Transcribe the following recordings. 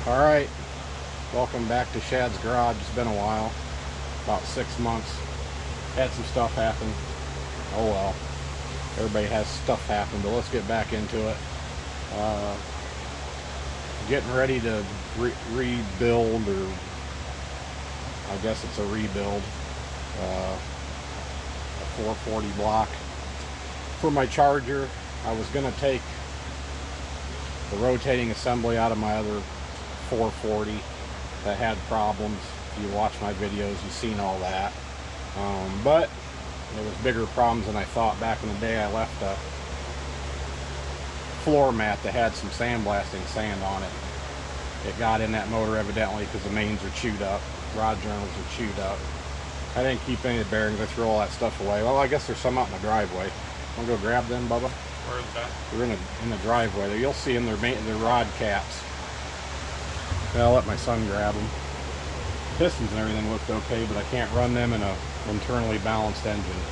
Alright, welcome back to Shad's Garage. It's been a while, about 6 months. Had some stuff happen. Oh well, everybody has stuff happen, but let's get back into it. Getting ready to rebuild, or I guess it's a rebuild, a 440 block for my charger. I was going to take the rotating assembly out of my other 440 that had problems. If you watch my videos, you've seen all that. But there was bigger problems than I thought. Back in the day, I left a floor mat that had some sandblasting sand on it. It got in that motor evidently because the mains are chewed up, rod journals are chewed up. I didn't keep any of the bearings. I threw all that stuff away. Well, I guess there's some out in the driveway. Want to go grab them, Bubba? Where's that? They're in the driveway there. You'll see them. They're rod caps. I'll let my son grab them. Pistons and everything looked okay, but I can't run them in a internally balanced engine.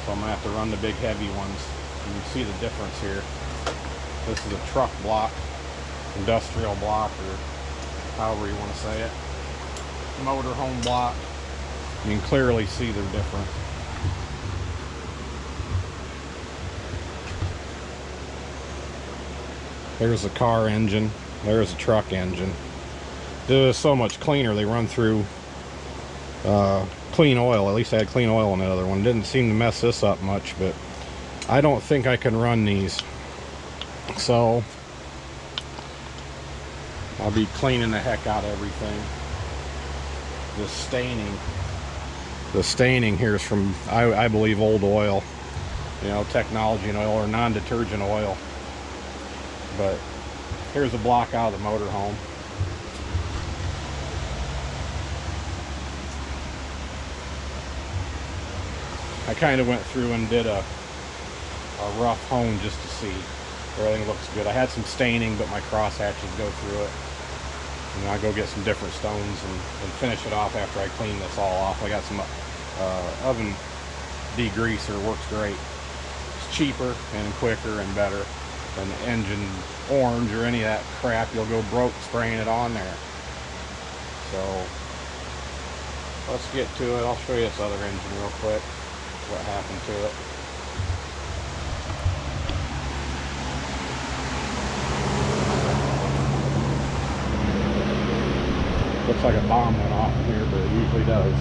So I'm gonna have to run the big heavy ones. You can see the difference here. This is a truck block, industrial block, or however you want to say it. Motorhome block. You can clearly see they're different. There's a car engine. There's a truck engine. This is so much cleaner. They run through clean oil. At least I had clean oil on the other one. Didn't seem to mess this up much, but I don't think I can run these. So I'll be cleaning the heck out of everything. The staining here is from, I believe, old oil. You know, technology oil or non-detergent oil. But here's a block out of the motorhome. I kind of went through and did a rough hone just to see. Everything looks good. I had some staining, but my cross hatches go through it. And I'll go get some different stones and finish it off after I clean this all off. I got some oven degreaser, works great. It's cheaper and quicker and better than the engine orange or any of that crap. You'll go broke spraying it on there. So let's get to it. I'll show you this other engine real quick, what happened to it. Looks like a bomb went off in here, but it usually does.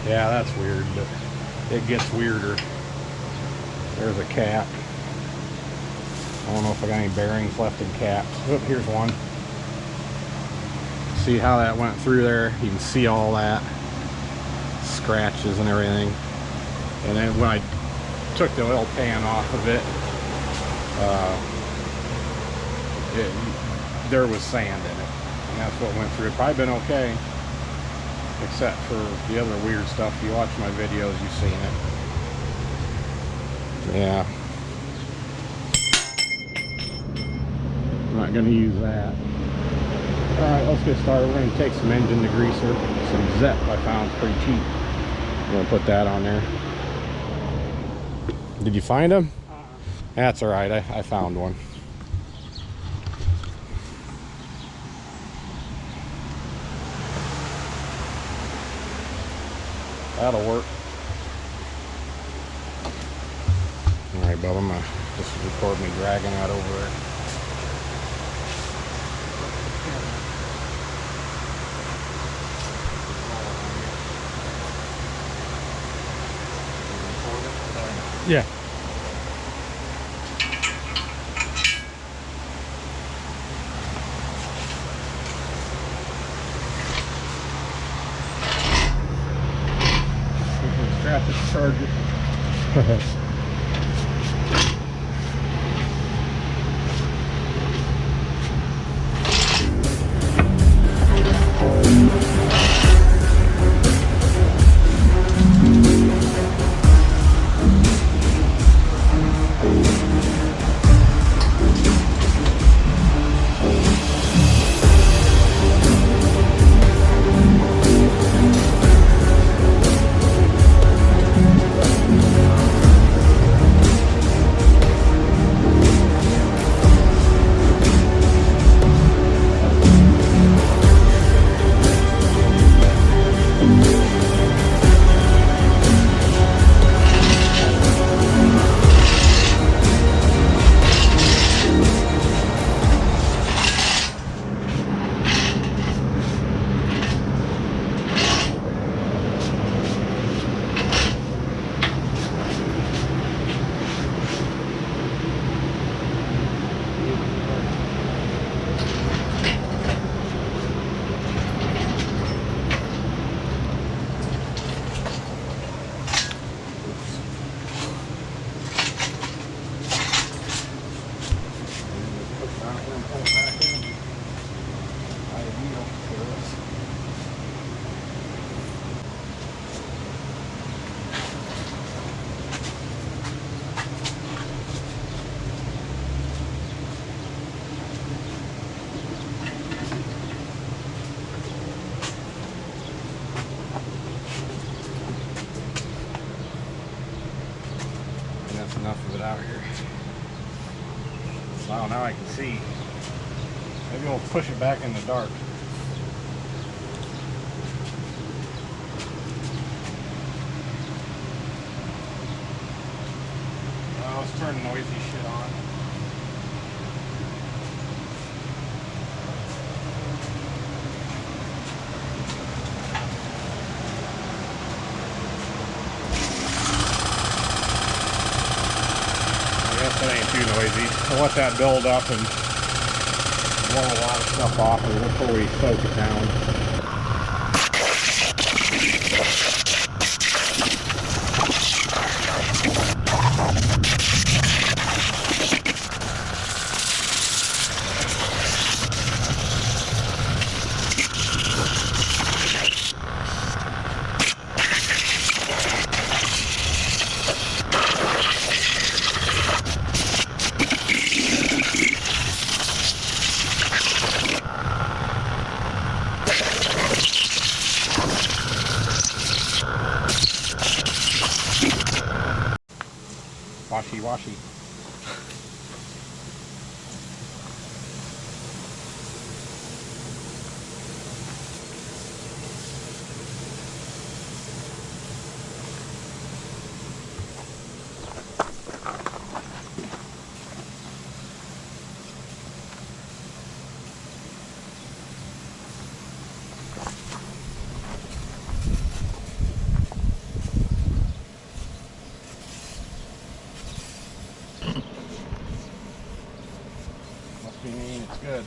Yeah, that's weird, but it gets weirder. There's a cap. I don't know if I got any bearings left in caps. Oh, here's one. See how that went through there? You can see all that. Scratches and everything. And then when I took the oil pan off of it, there was sand in it. And that's what went through. It'd probably been okay, except for the other weird stuff. You watch my videos, you've seen it. Yeah. I'm not going to use that. Alright, let's get started. We're going to take some engine degreaser, some Zep I found pretty cheap. I'm going to put that on there. Did you find them? That's alright, I found one. That'll work. Alright, Bubba, I'm gonna just record me dragging that over there. Yeah. Strap this charger. enough of it out here. Wow, now I can see. Maybe we'll push it back in the dark. Let's turn noisy shit on. I guess that ain't too noisy. I'll let that build up and blow a lot of stuff off before we soak it down. Washy. It's good.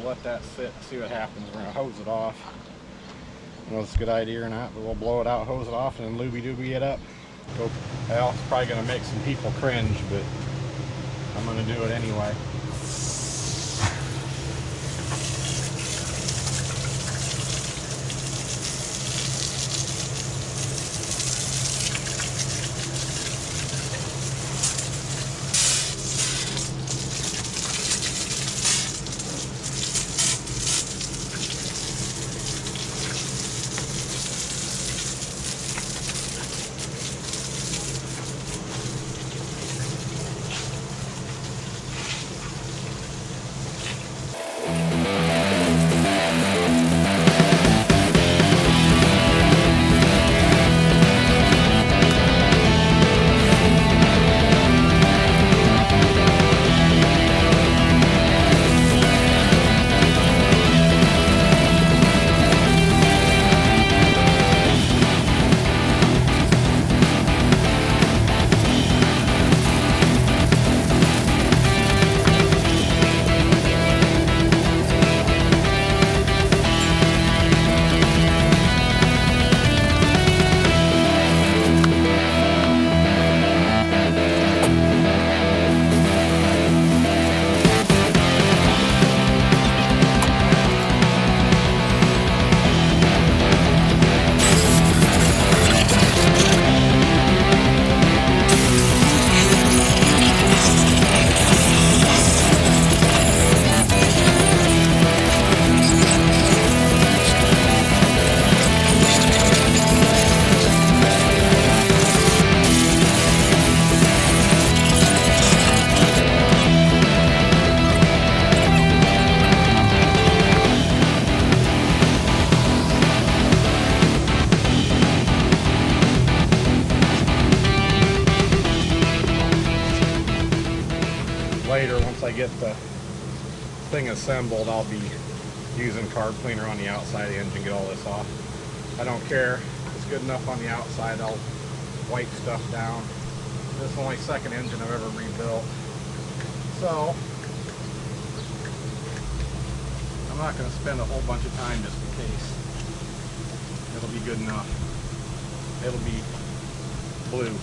Let that sit, see what happens. We're gonna hose it off. I don't know if it's a good idea or not, but we'll blow it out, hose it off, and then looby-dooby it up. Well, it's probably gonna make some people cringe, but I'm gonna do it anyway. Later, once I get the thing assembled, I'll be using carb cleaner on the outside of the engine, get all this off. I don't care. If it's good enough on the outside, I'll wipe stuff down. This is the only second engine I've ever rebuilt. So, I'm not going to spend a whole bunch of time just in case. It'll be good enough. It'll be blue.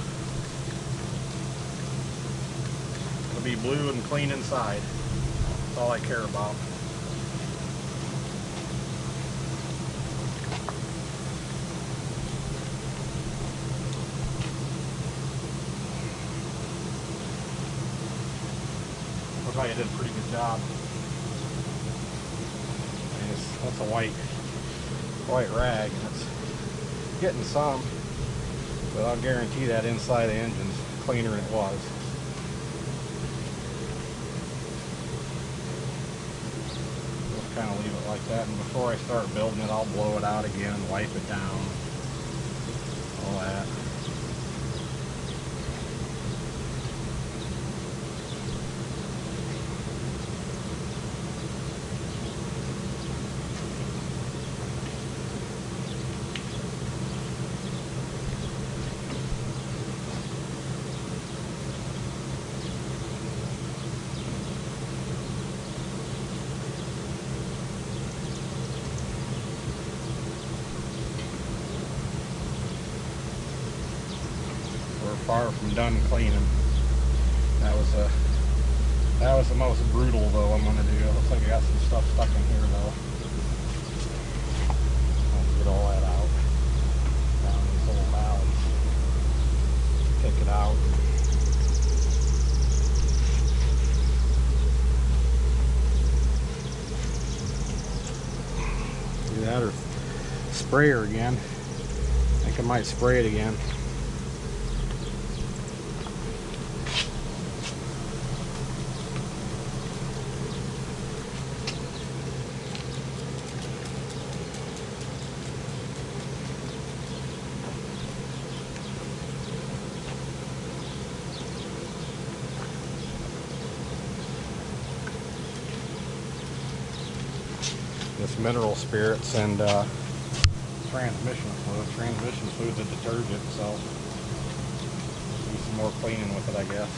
to be blue and clean inside. That's all I care about. Looks like I did a pretty good job. That's a white rag, and it's getting some, but I'll guarantee that inside the engine's cleaner than it was. Just kind of leave it like that, and before I start building it, I'll blow it out again and wipe it down. All that. Far from done cleaning. That was the most brutal though I'm gonna do. It looks like I got some stuff stuck in here though. Let's get all that out. Down these little valleys. Take it out. Do that or spray her again. I think I might spray it again. This mineral spirits and transmission fluid. Transmission fluid's a detergent, so do some more cleaning with it, I guess.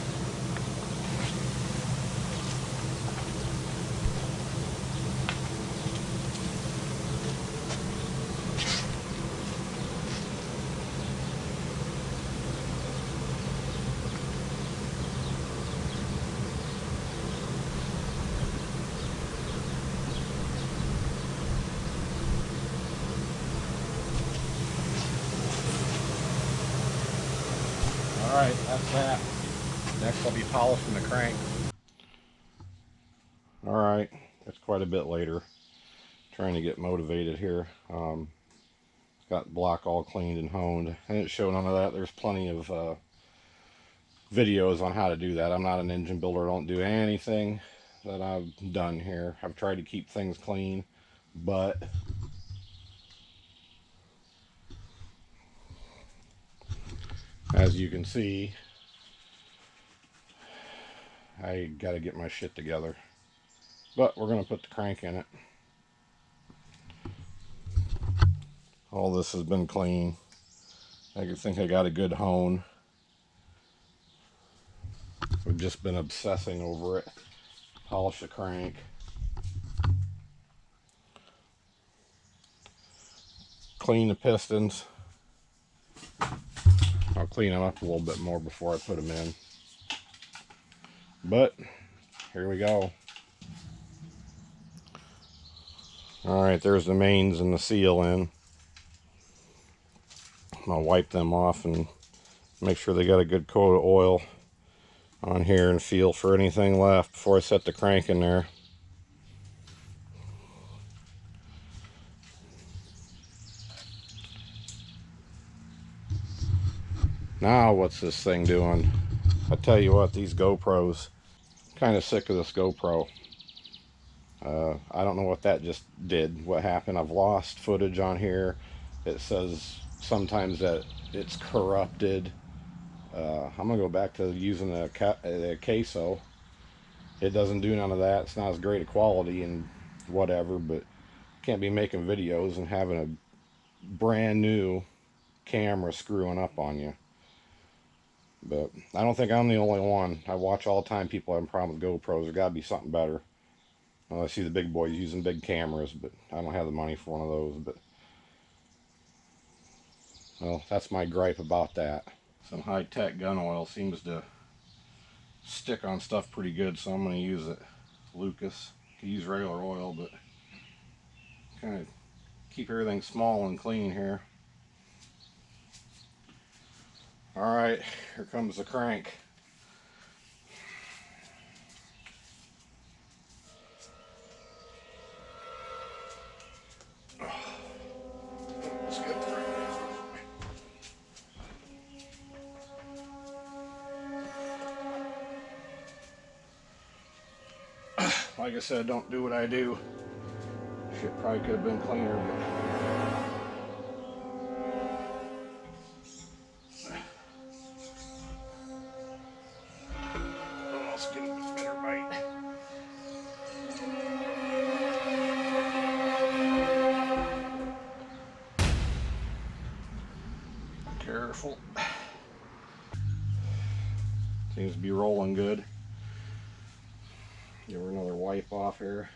Alright, that's that. Next I'll be polishing the crank. Alright, it's quite a bit later. Trying to get motivated here. Got block all cleaned and honed. I didn't show none of that. There's plenty of videos on how to do that. I'm not an engine builder. I don't do anything that I've done here. I've tried to keep things clean, but as you can see, I gotta get my shit together. But we're gonna put the crank in it. All this has been clean. I think I got a good hone. We've just been obsessing over it. Polish the crank. Clean the pistons. I'll clean them up a little bit more before I put them in. But here we go. Alright, there's the mains and the seal in. I'll wipe them off and make sure they got a good coat of oil on here and feel for anything left before I set the crank in there. Now what's this thing doing? I tell you what, these GoPros, I'm kind of sick of this GoPro. I don't know what that just did, what happened. I've lost footage on here. It says sometimes that it's corrupted. I'm gonna go back to using the queso. It doesn't do none of that. It's not as great a quality and whatever, but can't be making videos and having a brand new camera screwing up on you. But I don't think I'm the only one. I watch all the time people having problems with GoPros. There's got to be something better. Well, I see the big boys using big cameras, but I don't have the money for one of those. But well, that's my gripe about that. Some high-tech gun oil seems to stick on stuff pretty good, so I'm going to use it. Lucas. Could use regular oil, but kind of keep everything small and clean here. Alright, here comes the crank. Let's get the ring. Like I said, don't do what I do. Shit probably could have been cleaner, but almost get a better bite. Careful. Seems to be rolling good. Give her another wipe off here.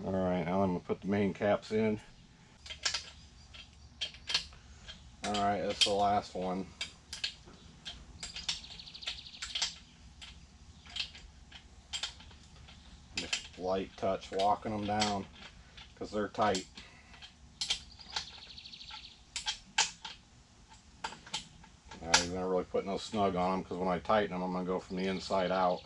Alright, now I'm going to put the main caps in. Alright, that's the last one. Just light touch walking them down because they're tight. I'm not really putting no snug on them because when I tighten them, I'm going to go from the inside out.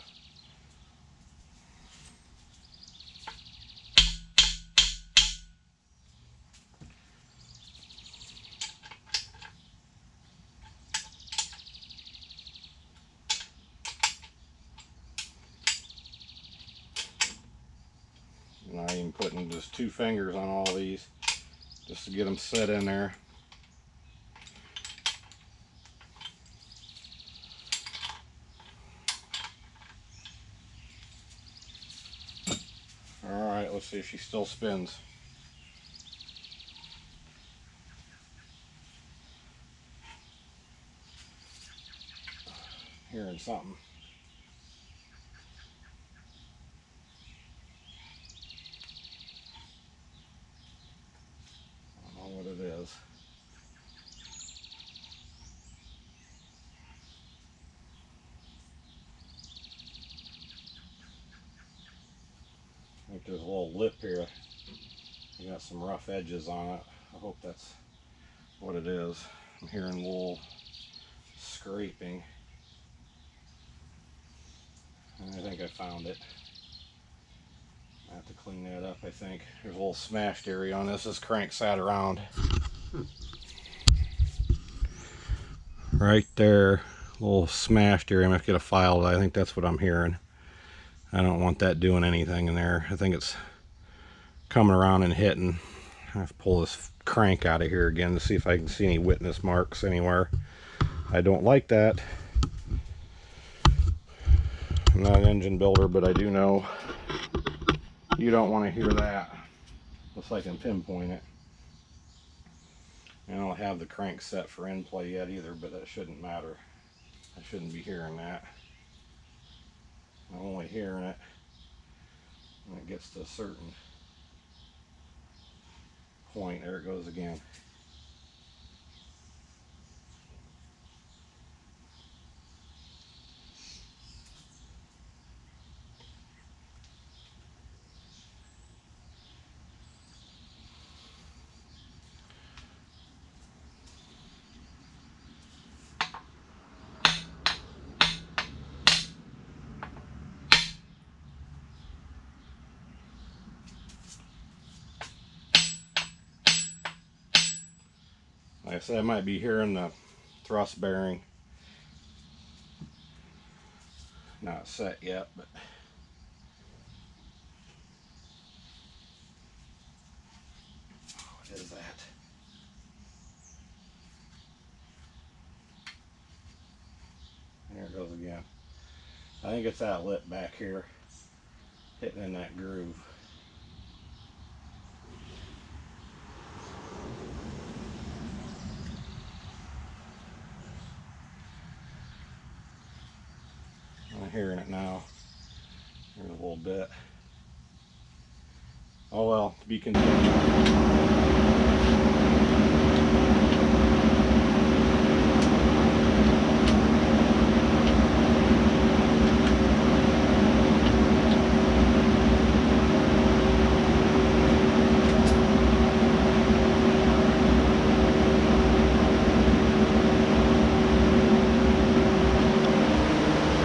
And I'm even putting just 2 fingers on all these just to get them set in there. Alright, let's see if she still spins. Hearing something. I don't know what it is. I think there's a little lip here. I got some rough edges on it. I hope that's what it is. I'm hearing a little scraping. And I think I found it. I have to clean that up, I think. There's a little smashed area on this. This crank sat around. Right there. A little smashed area. I'm going to have to get a file. I think that's what I'm hearing. I don't want that doing anything in there. I think it's coming around and hitting. I have to pull this crank out of here again to see if I can see any witness marks anywhere. I don't like that. I'm not an engine builder, but I do know you don't want to hear that unless I can pinpoint it. And I don't have the crank set for end play yet either, but that shouldn't matter. I shouldn't be hearing that. I'm only hearing it when it gets to a certain point. There it goes again. Like I said, I might be hearing the thrust bearing. Not set yet, but what is that? There it goes again. I think it's that lip back here hitting in that groove. of hearing it now. Here in a little bit. Oh well, to be continued.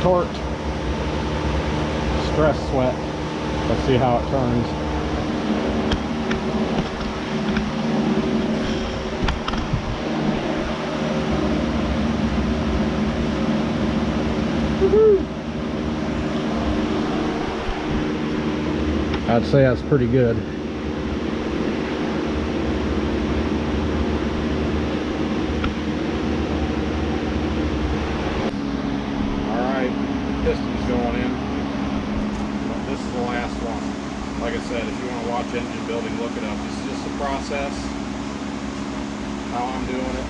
Torqued, stress sweat. Let's see how it turns. Woohoo! I'd say that's pretty good. Pistons going in. This is the last one. Like I said, if you want to watch engine building, look it up. This is just the process, how I'm doing it.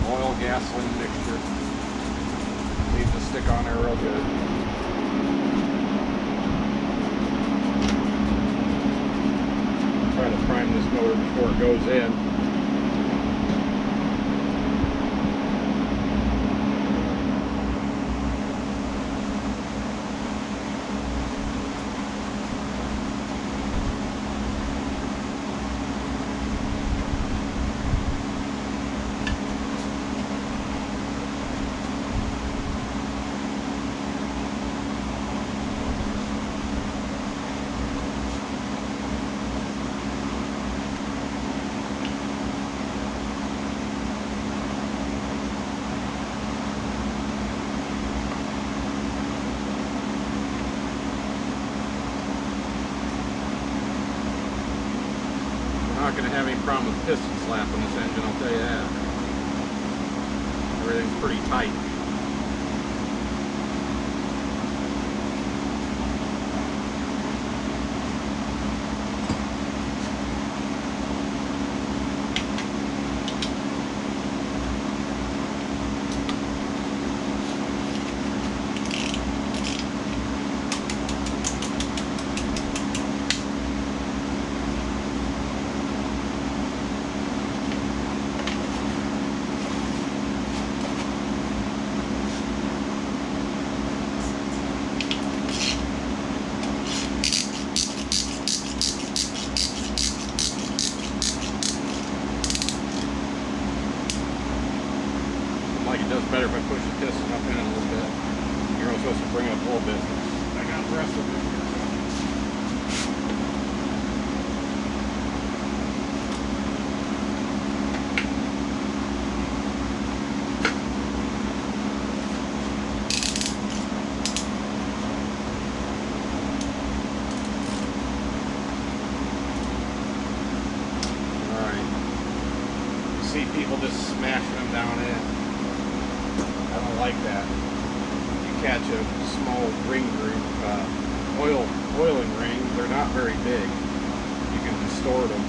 Oil gasoline mixture needs to stick on there real good. Try to prime this motor before it goes in. Not going to have any problem with piston slap on this engine, I'll tell you that. Everything's pretty tight. Like it does better if I push the piston up in a little bit. You're only supposed to bring it up a little bit. I got the rest of it here. Alright. You see people just smashing them down in. I don't like that. You catch a small ring groove, oiling ring, they're not very big. You can distort them.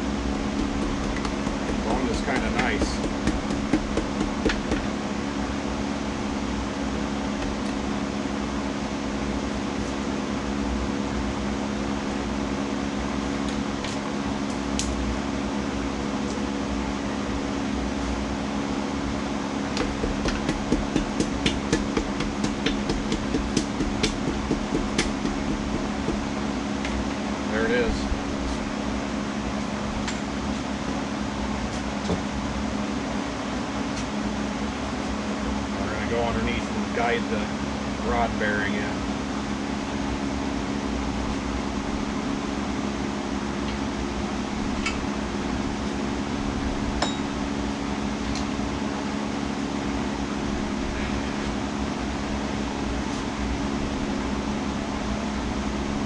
One is kind of nice. There it is. We're going to go underneath and guide the rod bearing in.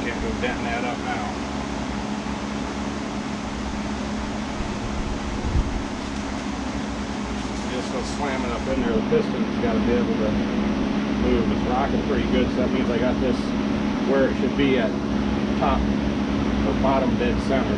Can't go denting that up now. Just go slamming up in there. The piston's got to be able to move. It's rocking pretty good, so that means I got this where it should be at top or bottom dead center.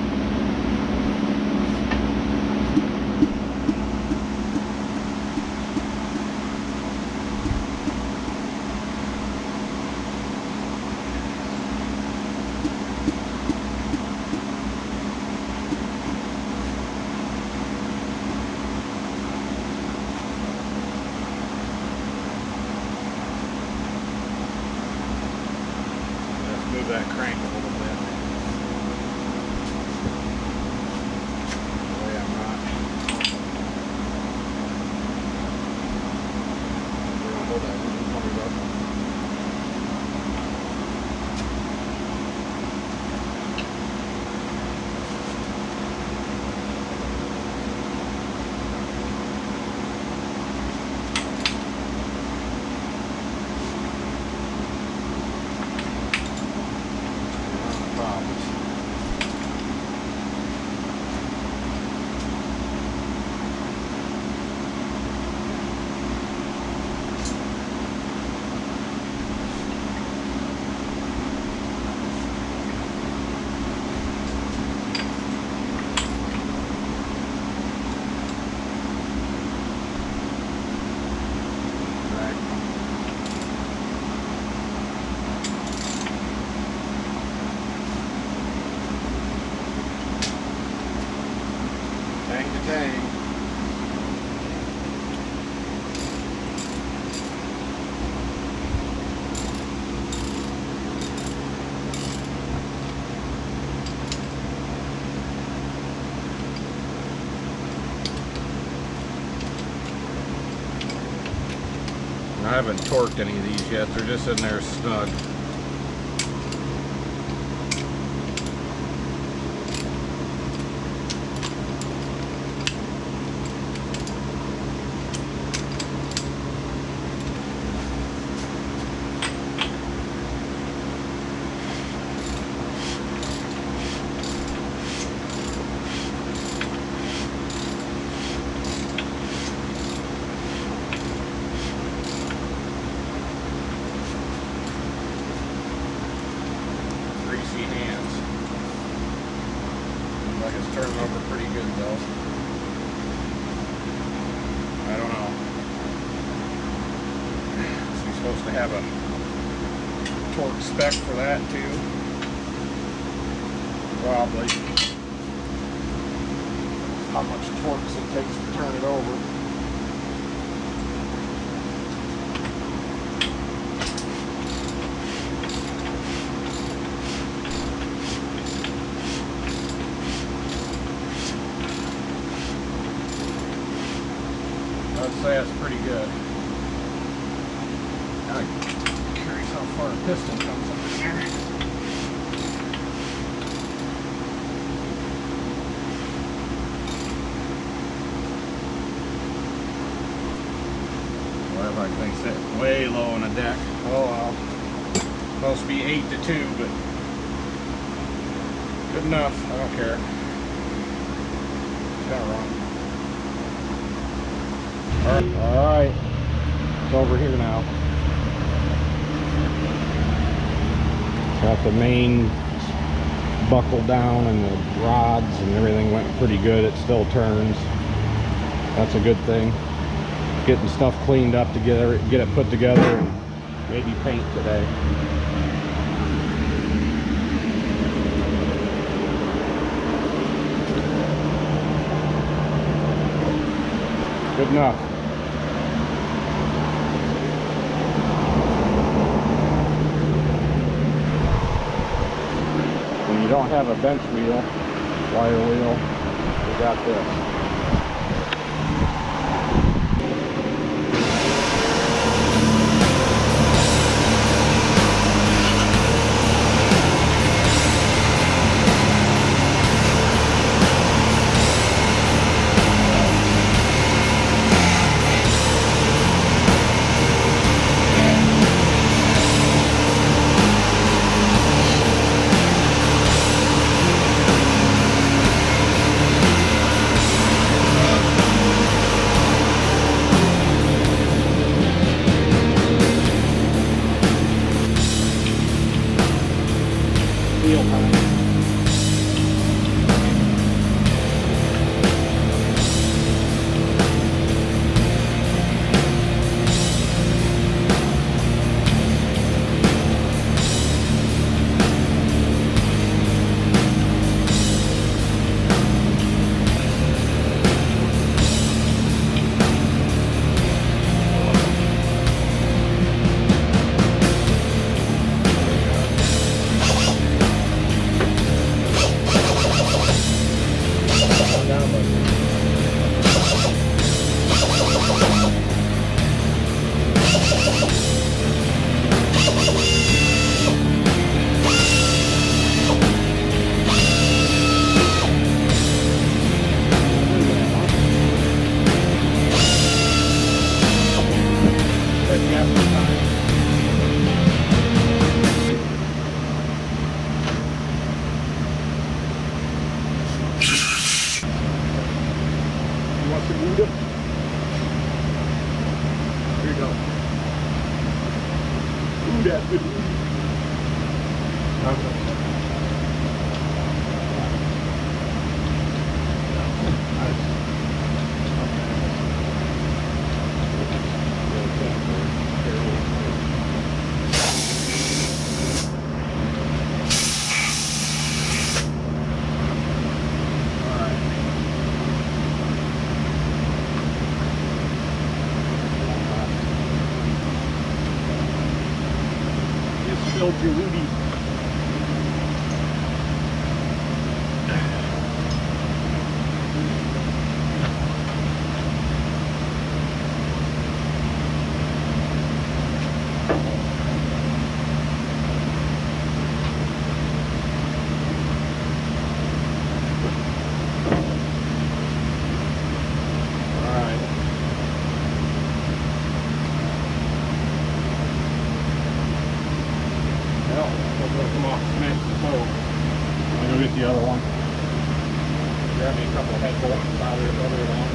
Tang to tang. I haven't torqued any of these yet. They're just in there snug. Turning over pretty good though. I don't know. So you're supposed to have a torque spec for that too. Probably. How much torque it takes to turn it over. I'd say that's pretty good. I'm curious how far a piston comes up in there. Well, I think it's way low on the deck. Oh well. Supposed to be 8 to 2, but good enough. I don't care. It's kind of wrong. Alright, it's over here now. Got the main buckled down and the rods and everything went pretty good. It still turns. That's a good thing. Getting stuff cleaned up to get it put together and maybe paint today. Good enough. When you don't have a bench wheel, wire wheel, we got this. told you, Woody. The other one. Grab me a couple of head bolts out of it, other one.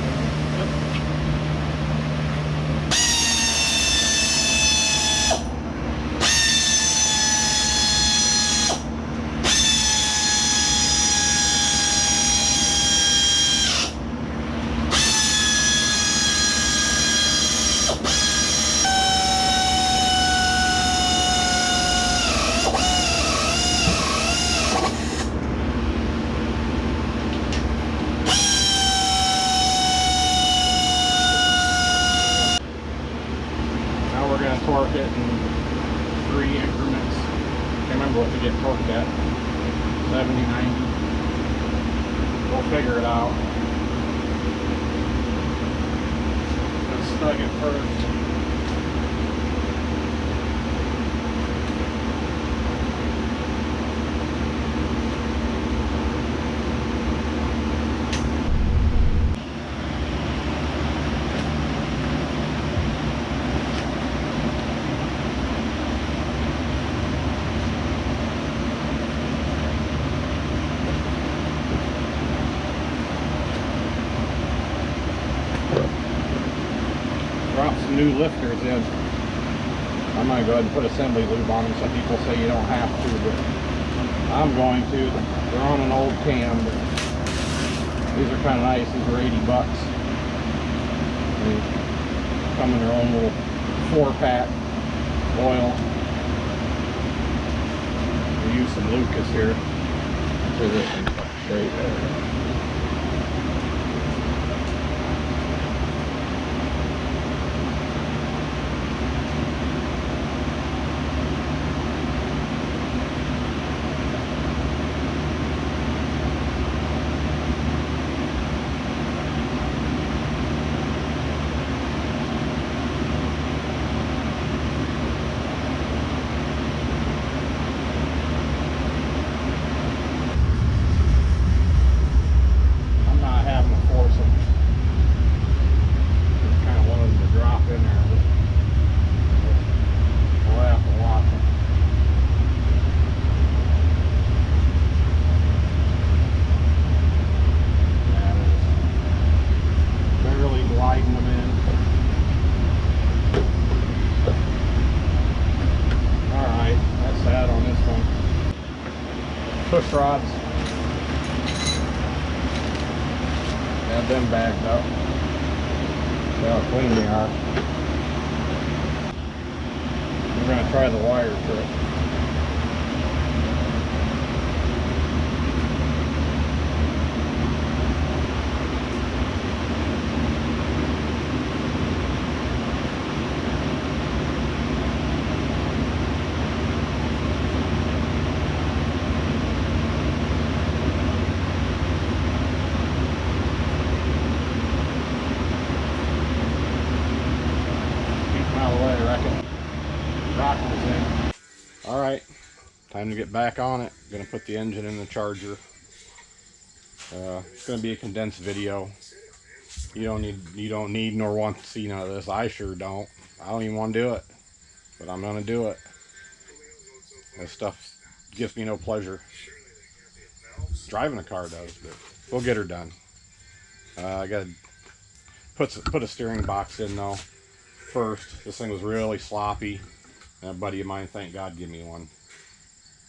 We're going to torque it in 3 increments. Can't remember what to get torqued at. 70, 90. We'll figure it out. Let's snug it first. Drop some new lifters in. I'm going to go ahead and put assembly lube on them. Some people say you don't have to, but I'm going to. They're on an old cam, but these are kind of nice. These are 80 bucks. They come in their own little 4-pack oil. We use some Lucas here. So this one's straight there. Push rods. Have them bagged up. See how clean they are. We're going to try the wire trick. Alright, time to get back on it. I'm going to put the engine in the charger. It's going to be a condensed video. You don't need nor want to see none of this. I sure don't. I don't even want to do it. But I'm going to do it. This stuff gives me no pleasure. Driving a car does, but we'll get her done. I got to put a steering box in though first. This thing was really sloppy. And a buddy of mine, thank God, gave me one.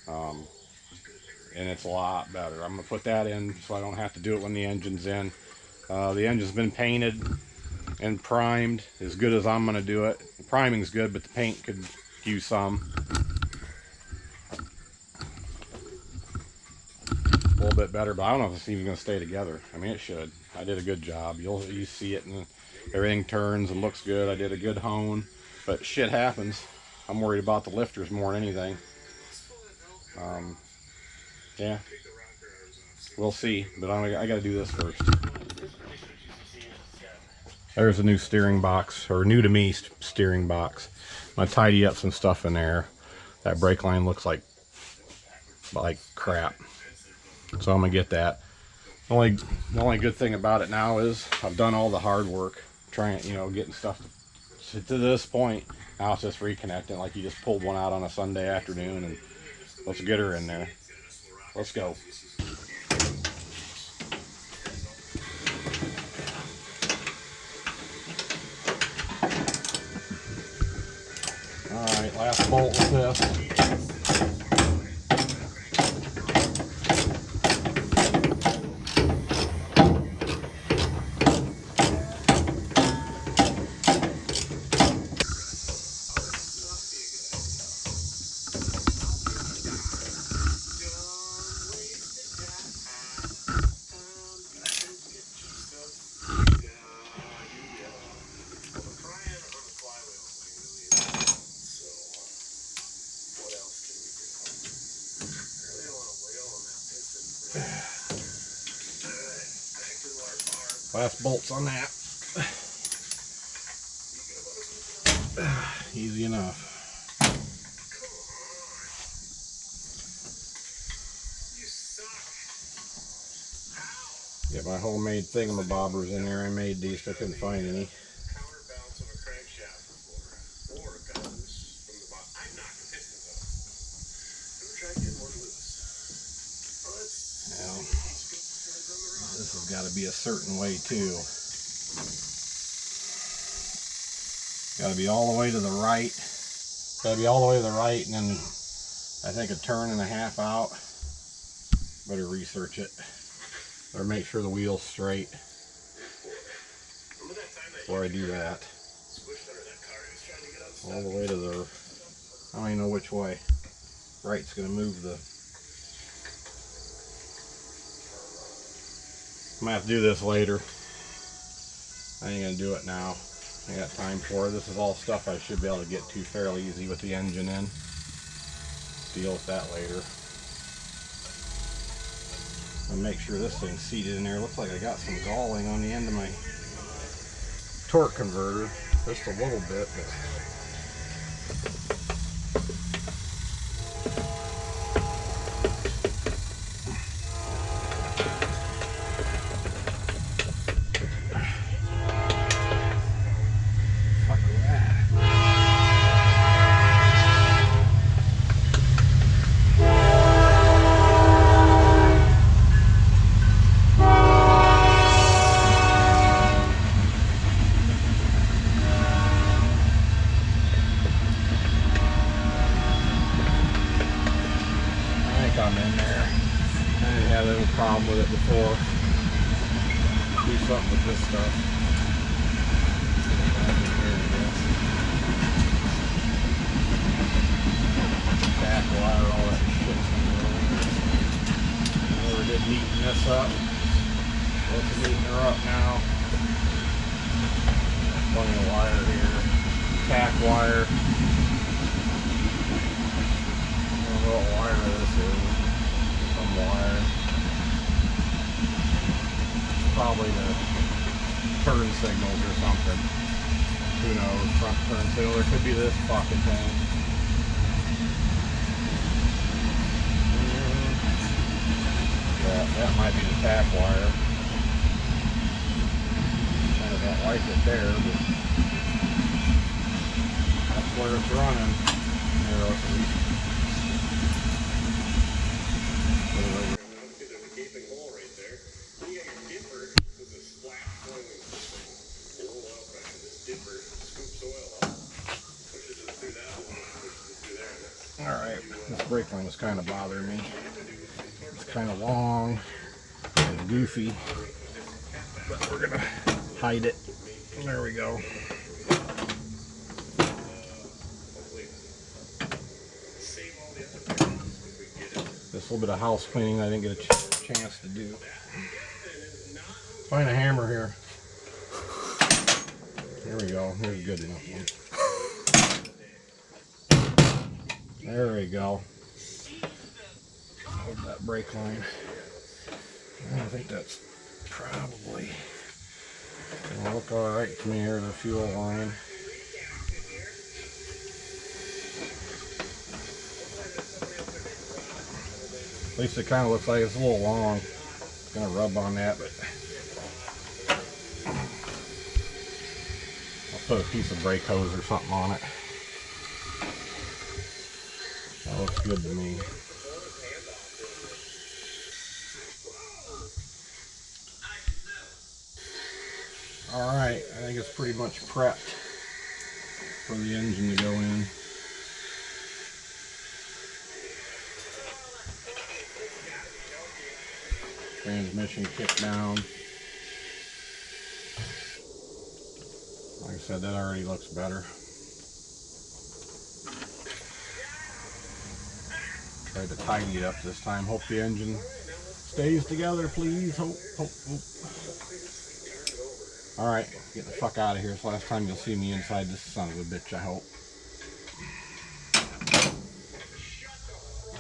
And it's a lot better. I'm going to put that in so I don't have to do it when the engine's in. The engine's been painted and primed as good as I'm going to do it. The priming's good, but the paint could use some. A little bit better, but I don't know if it's even going to stay together. I mean, it should. I did a good job. You see it, and everything turns and looks good. I did a good hone, but shit happens. I'm worried about the lifters more than anything. Yeah, we'll see. But I got to do this first. There's a new steering box, or new to me steering box. I'm gonna tidy up some stuff in there. That brake line looks like crap, so I'm gonna get that. The only good thing about it now is I've done all the hard work trying, getting stuff to this point. Now it's just reconnecting. Like you just pulled one out on a Sunday afternoon, and let's get her in there. Let's go. All right, last bolt with this. Last bolts on that. Easy enough. Get my homemade thingamabobbers in there. I made these, but I couldn't find any. Well, this has got to be a certain way too. Got to be all the way to the right. Got to be all the way to the right, and then I think a turn and a half out. Better research it. Better make sure the wheel's straight before I do that. All the way to the, I don't even know which way. Right's gonna move the, I'm gonna have to do this later. I ain't gonna do it now. I got time for it. This is all stuff I should be able to get to fairly easy with the engine in. Deal with that later. And make sure this thing's seated in there. Looks like I got some galling on the end of my torque converter. Just a little bit, but I'm in there. I didn't have any problem with it before. Do something with this stuff. Back wire, all that shit. Never did neaten this up. Let's neaten her up now. Plenty of wire here. Tack wire. I don't know what wire this is. Some wire. Probably the turn signals or something. Who knows? Front turn signal. There could be this fucking thing. That might be the tack wire. Kind of don't like it there, but that's where it's running. There, at least. Alright, this brake line was kind of bothering me. It's kind of long and goofy, but we're gonna hide it. There we go. This little bit of house cleaning I didn't get a chance to do. Find a hammer here. There we go. Here's a good enough one. There we go. Hold that brake line. I think that's probably gonna look alright to me here, the fuel line. At least it kind of looks like it's a little long. It's gonna rub on that, but I'll put a piece of brake hose or something on it. That looks good to me. Alright, I think it's pretty much prepped for the engine to go in. Transmission kick down. Like I said, that already looks better. Tried to tidy it up this time. Hope the engine stays together, please. Hope. Alright, get the fuck out of here. It's the last time you'll see me inside this son of a bitch, I hope.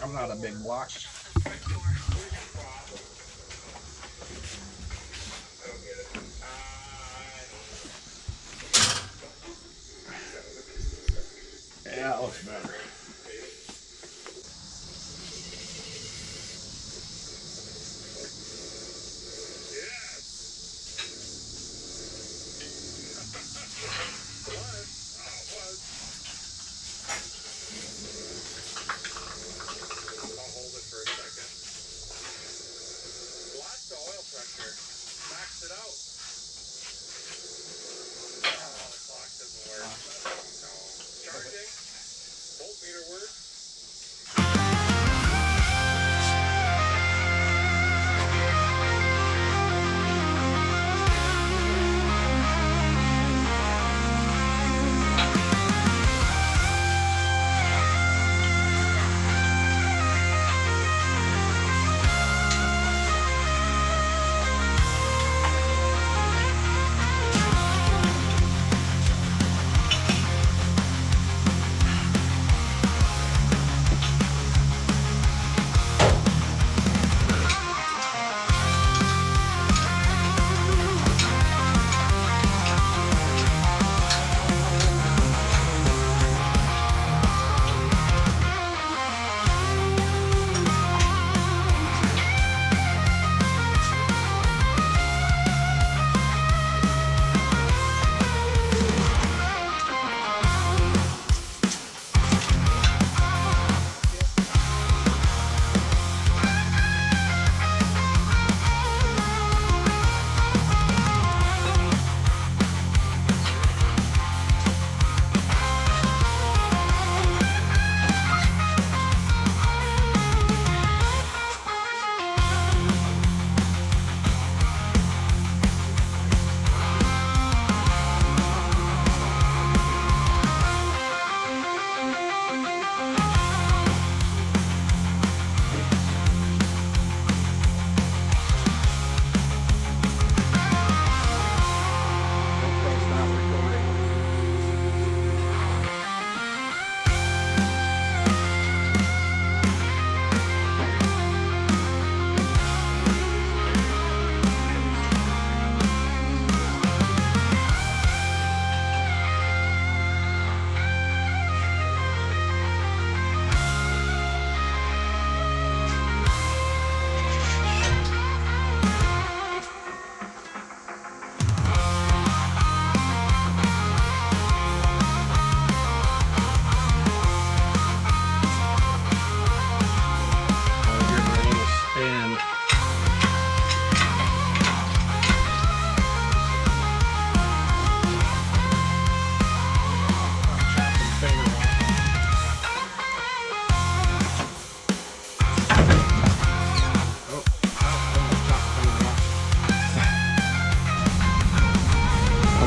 I'm not a big block. Yeah, that looks better.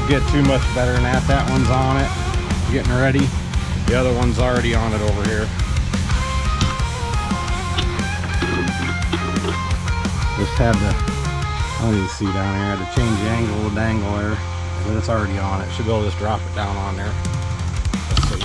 Get too much better than that. That one's on it, getting ready. The other one's already on it over here. Just had to, I don't even see down here, I had to change the angle of the dangle there, but it's already on it. Should be able to just drop it down on there. Let's see.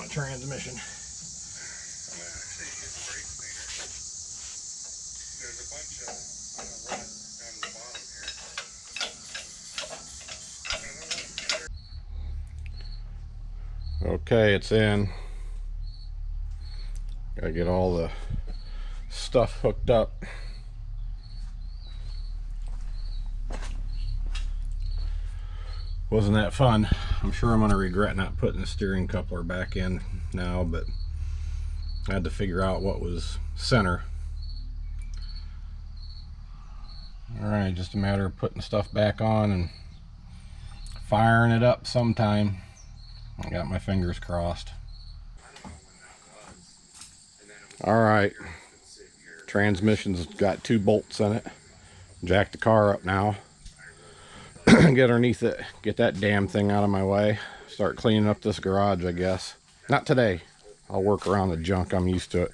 on a transmission. Okay, it's in. Gotta get all the stuff hooked up. Wasn't that fun? I'm sure I'm gonna regret not putting the steering coupler back in now, but I had to figure out what was center. Alright, just a matter of putting stuff back on and firing it up sometime. I got my fingers crossed. Alright, transmission's got 2 bolts in it. Jack the car up now. Get underneath it, get that damn thing out of my way. Start cleaning up this garage, I guess. Not today. I'll work around the junk, I'm used to it.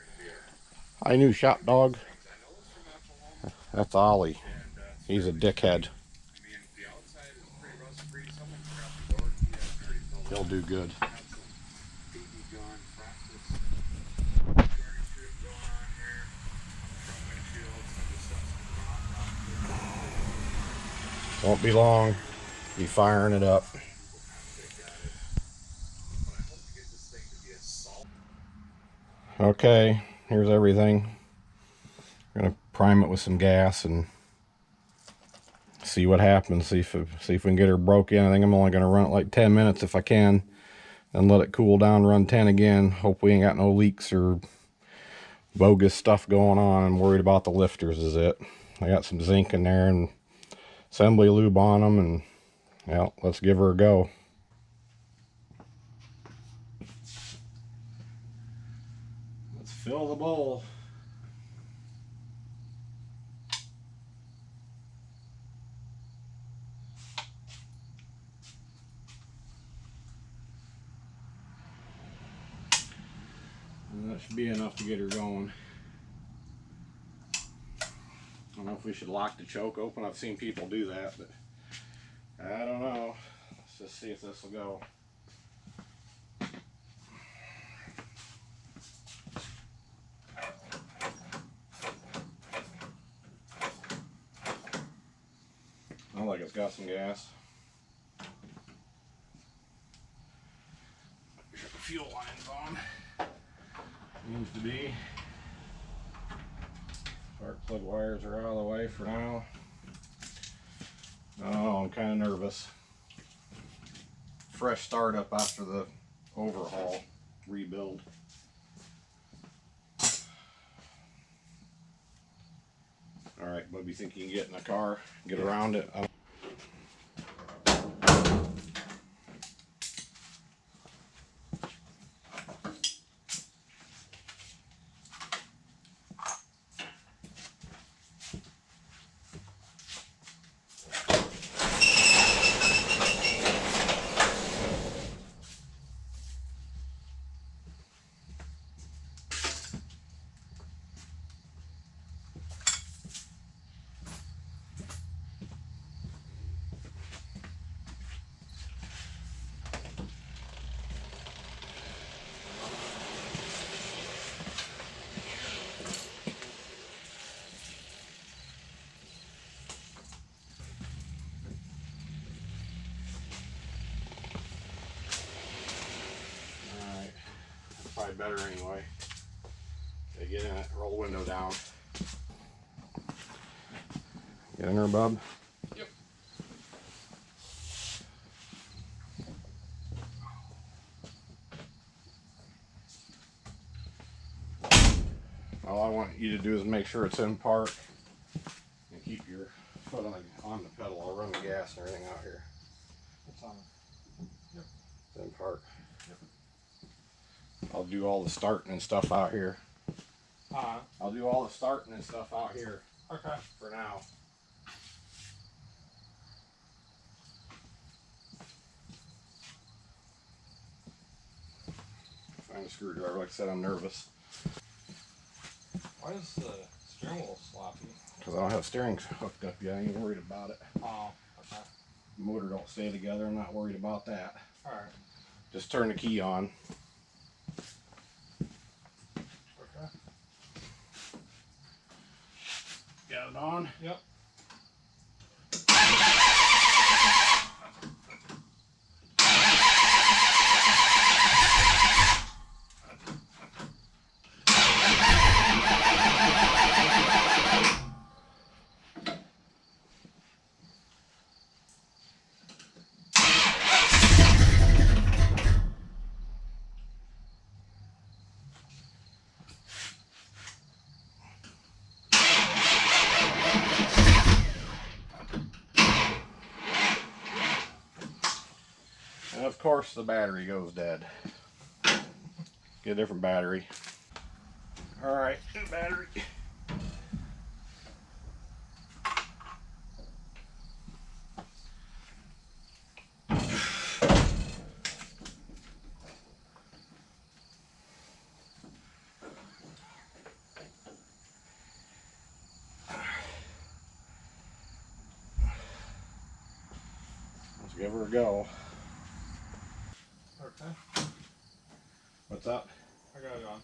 Hi, new shop dog. That's Ollie. He's a dickhead. He'll do good. Won't be long. Be firing it up. Okay, here's everything. I'm gonna prime it with some gas and see what happens. See if we can get her broke in. I think I'm only gonna run it like 10 minutes if I can, and let it cool down. Run 10 again. Hope we ain't got no leaks or bogus stuff going on. I'm worried about the lifters. Is it? I got some zinc in there and assembly lube on them, and yeah, let's give her a go. Let's fill the bowl. And that should be enough to get her going. I don't know if we should lock the choke open. I've seen people do that, but I don't know. Let's just see if this will go. I like it's got some gas. Make sure the fuel line's on. Seems to be. Spark plug wires are out of the way for now. Oh, I'm kind of nervous. Fresh startup after the overhaul, rebuild. All right, Bubby, think you can get in the car, get around it? Probably better anyway. Okay, get in it, roll the window down. Get in there, bub? Yep. All I want you to do is make sure it's in park and keep your foot on the pedal. I'll run the gas and everything out here. It's on. Yep. It's in park. Yep. I'll do all the starting and stuff out here. Uh-huh. I'll do all the starting and stuff out here. Okay. For now. Find a screwdriver. Like I said, I'm nervous. Why is the steering wheel sloppy? Because I don't have steering hooked up yet. I ain't worried about it. Oh, okay. The motor don't stay together. I'm not worried about that. Alright. Just turn the key on. got it on? Yep. And of course the battery goes dead. Get a different battery. Alright, new battery. Let's give her a go. Okay. What's up? I got it on.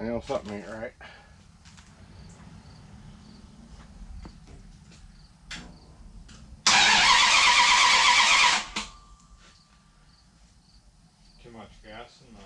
Now something ain't right. Too much gas in the.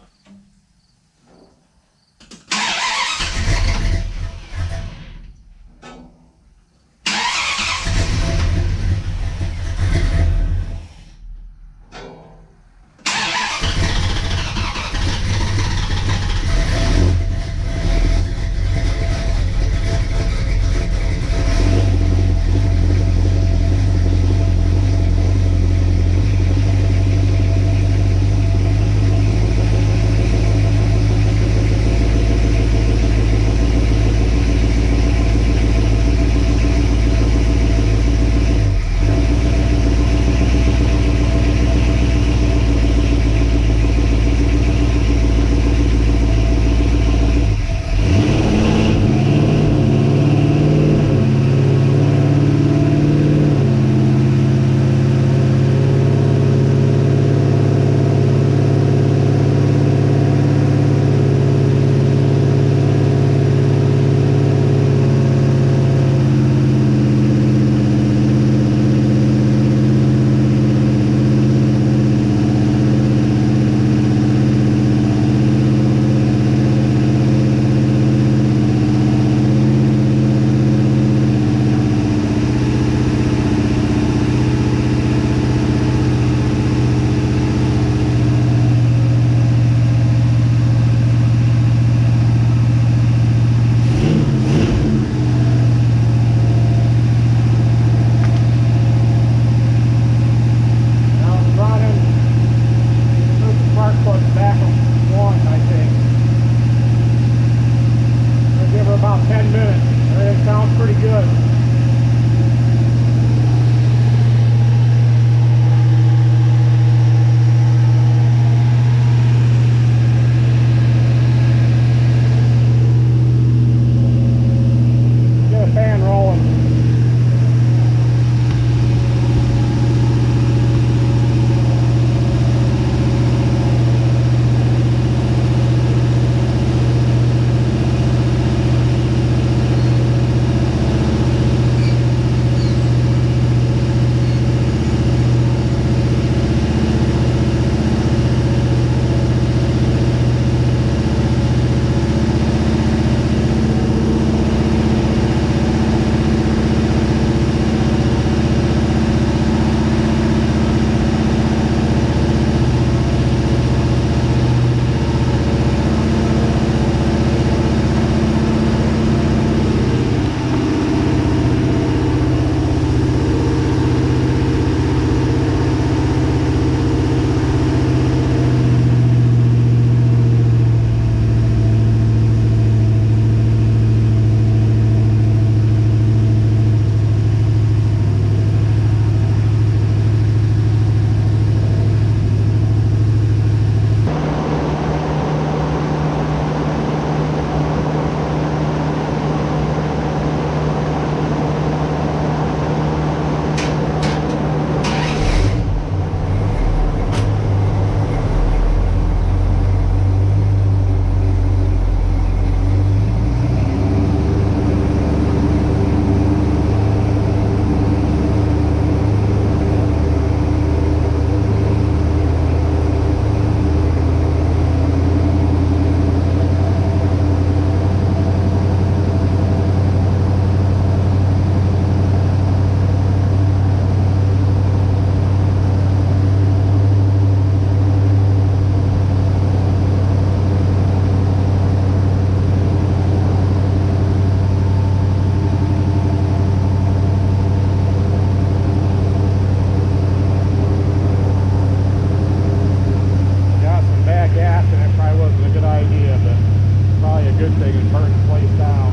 good thing and burn the place down.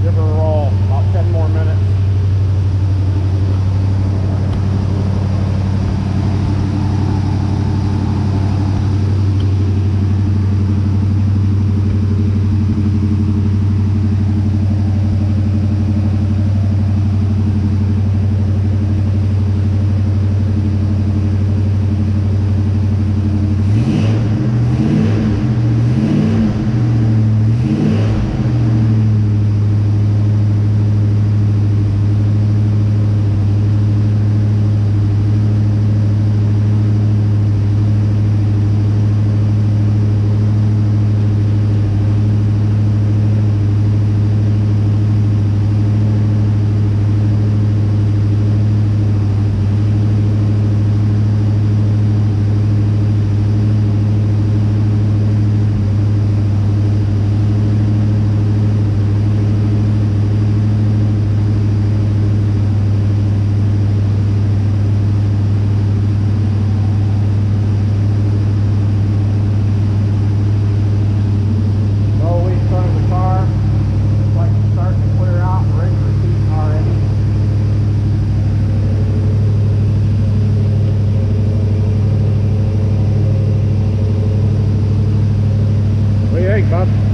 Give her a roll, about 10 more minutes. Bub.